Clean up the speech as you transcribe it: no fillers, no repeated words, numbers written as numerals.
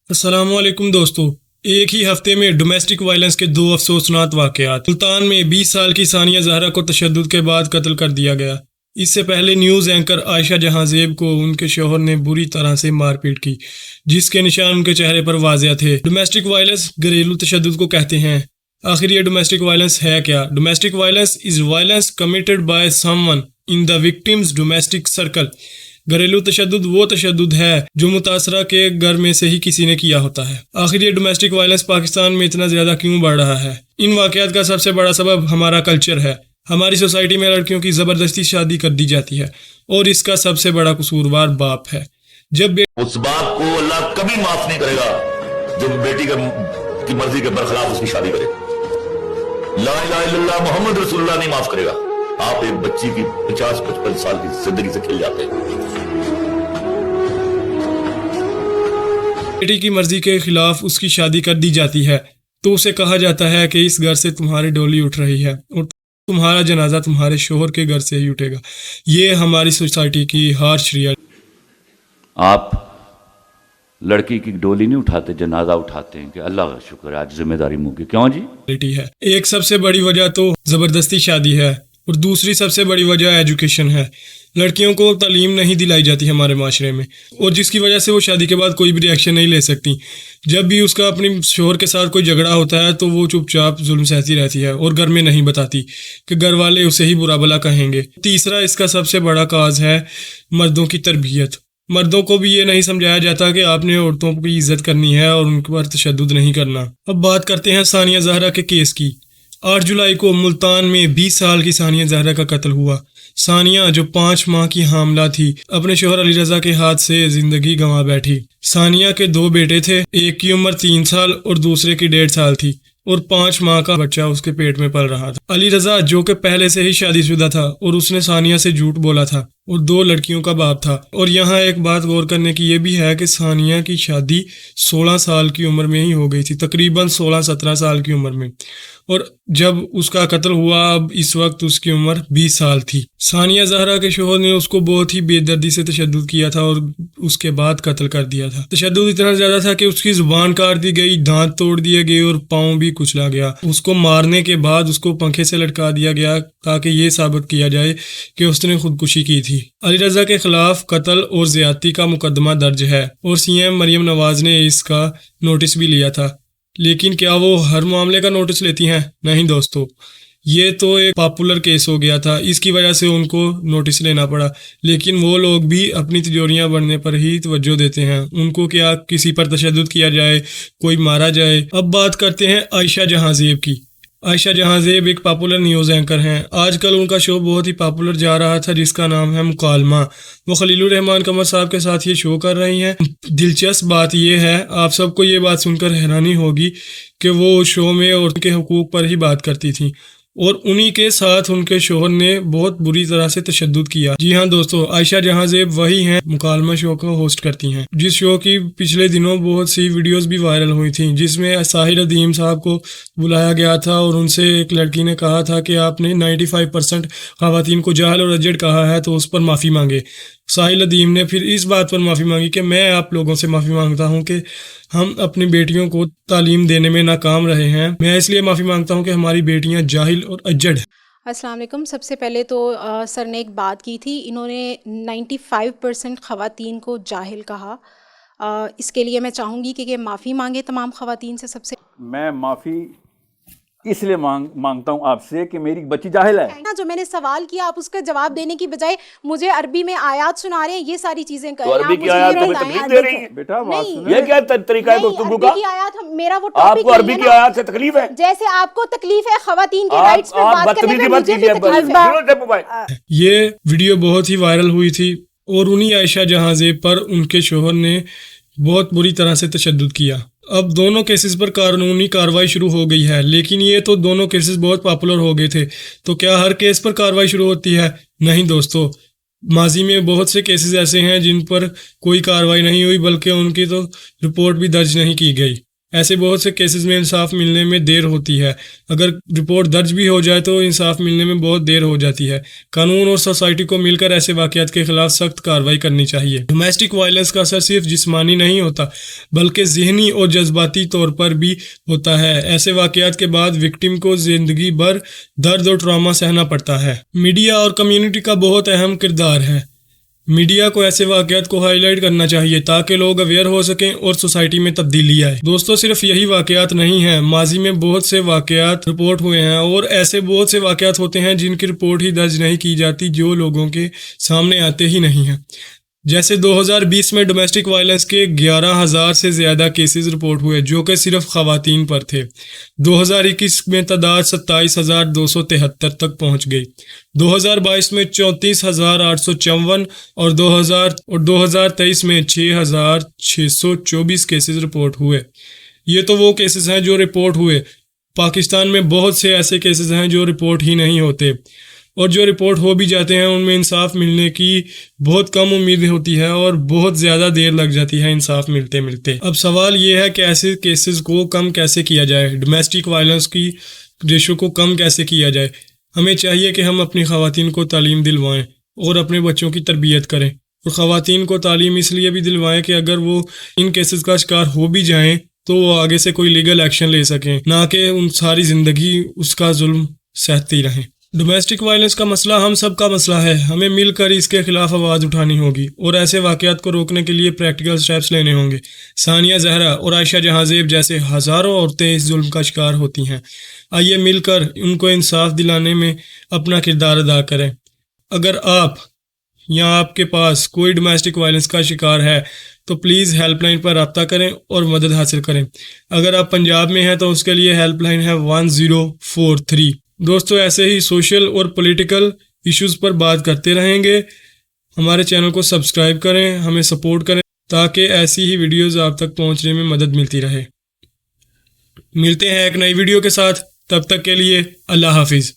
السلام علیکم دوستو، ایک ہی ہفتے میں ڈومیسٹک وائلنس کے دو افسوسناک واقعات۔ ملتان میں 20 سال کی ثانیہ زہرا کو تشدد کے بعد قتل کر دیا گیا۔ اس سے پہلے نیوز اینکر عائشہ جہاں زیب کو ان کے شوہر نے بری طرح سے مار پیٹ کی، جس کے نشان ان کے چہرے پر واضح تھے۔ ڈومیسٹک وائلنس گھریلو تشدد کو کہتے ہیں۔ آخر یہ ڈومیسٹک وائلنس ہے کیا؟ Domestic violence is violence committed by some one in the victims domestic circle. گھریلو تشدد وہ تشدد ہے جو متاثرہ کے گھر میں سے ہی کسی نے کیا ہوتا ہے۔ آخر یہ ڈومیسٹک وائلنس پاکستان میں اتنا زیادہ کیوں بڑھ رہا ہے؟ ان واقعات کا سب سے بڑا سبب ہمارا کلچر ہے۔ ہماری سوسائٹی میں لڑکیوں کی زبردستی شادی کر دی جاتی ہے اور اس کا سب سے بڑا قصوروار باپ ہے۔ جب اس باپ کو اللہ کبھی معاف نہیں کرے گا جو بیٹی کی مرضی کے برخلاف اس کی شادی کرے۔ لا الہ الا اللہ محمد رسول اللہ نہیں معاف کرے گا۔ آپ ایک بچی کی 50-55 سال کی زندگی سے کھل جاتے ہیں۔ بیٹی کی مرضی کے خلاف اس کی شادی کر دی جاتی ہے تو اسے کہا جاتا ہے کہ اس گھر سے تمہاری ڈولی اٹھ رہی ہے اور تمہارا جنازہ تمہارے شوہر کے گھر سے ہی اٹھے گا۔ یہ ہماری سوسائٹی کی ہارش ریئلٹی۔ آپ لڑکی کی ڈولی نہیں اٹھاتے، جنازہ اٹھاتے ہیں کہ اللہ کا شکر ہے آج ذمہ داری موگی۔ کیوں جی؟ ہے ایک سب سے بڑی وجہ تو زبردستی شادی ہے اور دوسری سب سے بڑی وجہ ایجوکیشن ہے۔ لڑکیوں کو تعلیم نہیں دلائی جاتی ہمارے معاشرے میں، اور جس کی وجہ سے وہ شادی کے بعد کوئی بھی ری ایکشن نہیں لے سکتی۔ جب بھی اس کا اپنے شوہر کے ساتھ کوئی جھگڑا ہوتا ہے تو وہ چپ چاپ ظلم سہتی رہتی ہے اور گھر میں نہیں بتاتی کہ گھر والے اسے ہی برا بھلا کہیں گے۔ تیسرا اس کا سب سے بڑا کاز ہے مردوں کی تربیت۔ مردوں کو بھی یہ نہیں سمجھایا جاتا کہ آپ نے عورتوں کی عزت کرنی ہے اور ان پر تشدد نہیں کرنا۔ اب بات کرتے ہیں ثانیہ زہرا کے کیس کی۔ 8 جولائی کو ملتان میں 20 سال کی ثانیہ زہرا کا قتل ہوا۔ ثانیہ جو 5 ماہ کی حاملہ تھی، اپنے شوہر علی رضا کے ہاتھ سے زندگی گنوا بیٹھی۔ ثانیہ کے 2 بیٹے تھے، ایک کی عمر 3 سال اور دوسرے کی 1.5 سال تھی، اور 5 ماہ کا بچہ اس کے پیٹ میں پل رہا تھا۔ علی رضا جو کہ پہلے سے ہی شادی شدہ تھا اور اس نے ثانیہ سے جھوٹ بولا تھا اور 2 لڑکیوں کا باپ تھا۔ اور یہاں ایک بات غور کرنے کی یہ بھی ہے کہ ثانیہ کی شادی 16 سال کی عمر میں ہی ہو گئی تھی، تقریباً 16-17 سال کی عمر میں، اور جب اس کا قتل ہوا اب اس وقت اس کی عمر 20 سال تھی۔ ثانیہ زہرا کے شوہر نے اس کو بہت ہی بے دردی سے تشدد کیا تھا اور اس کے بعد قتل کر دیا تھا۔ تشدد اتنا زیادہ تھا کہ اس کی زبان کاٹ دی گئی، دانت توڑ دیے گئے اور پاؤں بھی کچلا گیا۔ اس کو مارنے کے بعد اس کو پنکھے سے لٹکا دیا گیا تاکہ یہ ثابت کیا جائے کہ اس نے خودکشی کی تھی۔ علی رضا کے خلاف قتل اور زیادتی کا مقدمہ درج ہے اور سی ایم مریم نواز نے اس کا نوٹس بھی لیا تھا، لیکن کیا وہ ہر معاملے کا نوٹس لیتی ہیں؟ نہیں دوستو، یہ تو ایک پاپولر کیس ہو گیا تھا، اس کی وجہ سے ان کو نوٹس لینا پڑا، لیکن وہ لوگ بھی اپنی تجوریاں بڑھنے پر ہی توجہ دیتے ہیں۔ ان کو کیا کسی پر تشدد کیا جائے، کوئی مارا جائے۔ اب بات کرتے ہیں عائشہ جہاں زیب کی۔ عائشہ جہاں زیب ایک پاپولر نیوز اینکر ہیں۔ آج کل ان کا شو بہت ہی پاپولر جا رہا تھا جس کا نام ہے مکالمہ۔ وہ خلیل الرحمان قمر صاحب کے ساتھ یہ شو کر رہی ہیں۔ دلچسپ بات یہ ہے، آپ سب کو یہ بات سن کر حیرانی ہوگی کہ وہ شو میں عورتوں کے حقوق پر ہی بات کرتی تھیں، اور انہی کے ساتھ ان کے شوہر نے بہت بری طرح سے تشدد کیا۔ جی ہاں دوستو، عائشہ جہاں زیب وہی ہیں مکالمہ شو کو ہوسٹ کرتی ہیں، جس شو کی پچھلے دنوں بہت سی ویڈیوز بھی وائرل ہوئی تھیں، جس میں ساحل ادیم صاحب کو بلایا گیا تھا اور ان سے ایک لڑکی نے کہا تھا کہ آپ نے 95% خواتین کو جاہل اور اجڑ کہا ہے تو اس پر معافی مانگے۔ ساحل ادیم نے پھر اس بات پر معافی مانگی کہ میں آپ لوگوں سے معافی مانگتا ہوں کہ ہم اپنی بیٹیوں کو تعلیم دینے میں ناکام رہے ہیں۔ میں اس لیے معافی مانگتا ہوں کہ ہماری بیٹیاں جاہل اور اجڑ ہیں۔ السلام علیکم۔ سب سے پہلے تو سر نے ایک بات کی تھی، انہوں نے 95% خواتین کو جاہل کہا۔ اس کے لیے میں چاہوں گی کہ معافی مانگے تمام خواتین سے۔ سب سے میں معافی اس لیے مانگتا ہوں آپ سے کہ میری بچی جاہل ہے۔ جو میں نے سوال کیا آپ اس کا جواب دینے کی بجائے مجھے عربی میں آیات سنا رہے ہیں، یہ ساری چیزیں کر رہے ہیں۔ عربی کی آیات تمہیں تکلیف دے رہی ہیں؟ بیٹا بات سنیں، یہ کیا طریقہ ہے گفتگو کا؟ عربی کی آیات میرا وہ آپ ٹاپک کو عربی کی آیات سے تکلیف ہے؟ جیسے آپ کو تکلیف ہے خواتین کے رائٹس پر بات کرنے میں، مجھے بھی تکلیف ہے۔ یہ ویڈیو بہت ہی وائرل ہوئی تھی اور انہی عائشہ جہاں زیب پر ان کے شوہر نے بہت بری طرح سے تشدد کیا۔ اب دونوں کیسز پر قانونی کارروائی شروع ہو گئی ہے، لیکن یہ تو دونوں کیسز بہت پاپولر ہو گئے تھے، تو کیا ہر کیس پر کارروائی شروع ہوتی ہے؟ نہیں دوستو، ماضی میں بہت سے کیسز ایسے ہیں جن پر کوئی کارروائی نہیں ہوئی، بلکہ ان کی تو رپورٹ بھی درج نہیں کی گئی۔ ایسے بہت سے کیسز میں انصاف ملنے میں دیر ہوتی ہے. اگر رپورٹ درج بھی ہو جائے تو انصاف ملنے میں بہت دیر ہو جاتی ہے. قانون اور سوسائٹی کو مل کر ایسے واقعات کے خلاف سخت کارروائی کرنی چاہیے. ڈومیسٹک وائلنس کا اثر صرف جسمانی نہیں ہوتا بلکہ ذہنی اور جذباتی طور پر بھی ہوتا ہے. ایسے واقعات کے بعد وکٹم کو زندگی بھر درد اور ٹراما سہنا پڑتا ہے. میڈیا اور کمیونٹی کا بہت اہم کردار ہے. میڈیا کو ایسے واقعات کو ہائی لائٹ کرنا چاہیے تاکہ لوگ اویئر ہو سکیں اور سوسائٹی میں تبدیلی آئے. دوستو صرف یہی واقعات نہیں ہیں، ماضی میں بہت سے واقعات رپورٹ ہوئے ہیں اور ایسے بہت سے واقعات ہوتے ہیں جن کی رپورٹ ہی درج نہیں کی جاتی، جو لوگوں کے سامنے آتے ہی نہیں ہیں. جیسے 2020 میں ڈومیسٹک وائلنس کے 11,000 سے زیادہ کیسز رپورٹ ہوئے جو کہ صرف خواتین پر تھے. 2021 میں تعداد 27,273 تک پہنچ گئی. 2022 میں 34,854 اور 2023 میں 6,624 کیسز رپورٹ ہوئے. یہ تو وہ کیسز ہیں جو رپورٹ ہوئے. پاکستان میں بہت سے ایسے کیسز ہیں جو رپورٹ ہی نہیں ہوتے، اور جو رپورٹ ہو بھی جاتے ہیں ان میں انصاف ملنے کی بہت کم امید ہوتی ہے اور بہت زیادہ دیر لگ جاتی ہے انصاف ملتے ملتے. اب سوال یہ ہے کہ ایسے کیسز کو کم کیسے کیا جائے، ڈومیسٹک وائلنس کی ریشو کو کم کیسے کیا جائے. ہمیں چاہیے کہ ہم اپنی خواتین کو تعلیم دلوائیں اور اپنے بچوں کی تربیت کریں، اور خواتین کو تعلیم اس لیے بھی دلوائیں کہ اگر وہ ان کیسز کا شکار ہو بھی جائیں تو وہ آگے سے کوئی لیگل ایکشن لے سکیں، نہ کہ ان ساری زندگی اس کا ظلم سہتی رہیں. ڈومیسٹک وائلنس کا مسئلہ ہم سب کا مسئلہ ہے. ہمیں مل کر اس کے خلاف آواز اٹھانی ہوگی اور ایسے واقعات کو روکنے کے لیے پریکٹیکل سٹیپس لینے ہوں گے. ثانیہ زہرا اور عائشہ جہاں زیب جیسے ہزاروں عورتیں اس ظلم کا شکار ہوتی ہیں. آئیے مل کر ان کو انصاف دلانے میں اپنا کردار ادا کریں. اگر آپ یا آپ کے پاس کوئی ڈومیسٹک وائلنس کا شکار ہے تو پلیز ہیلپ لائن پر رابطہ کریں اور مدد حاصل کریں. اگر آپ پنجاب میں ہیں تو اس کے لیے ہیلپ لائن ہے 1043. دوستو ایسے ہی سوشل اور پولیٹیکل ایشوز پر بات کرتے رہیں گے. ہمارے چینل کو سبسکرائب کریں، ہمیں سپورٹ کریں تاکہ ایسی ہی ویڈیوز آپ تک پہنچنے میں مدد ملتی رہے. ملتے ہیں ایک نئی ویڈیو کے ساتھ، تب تک کے لیے اللہ حافظ.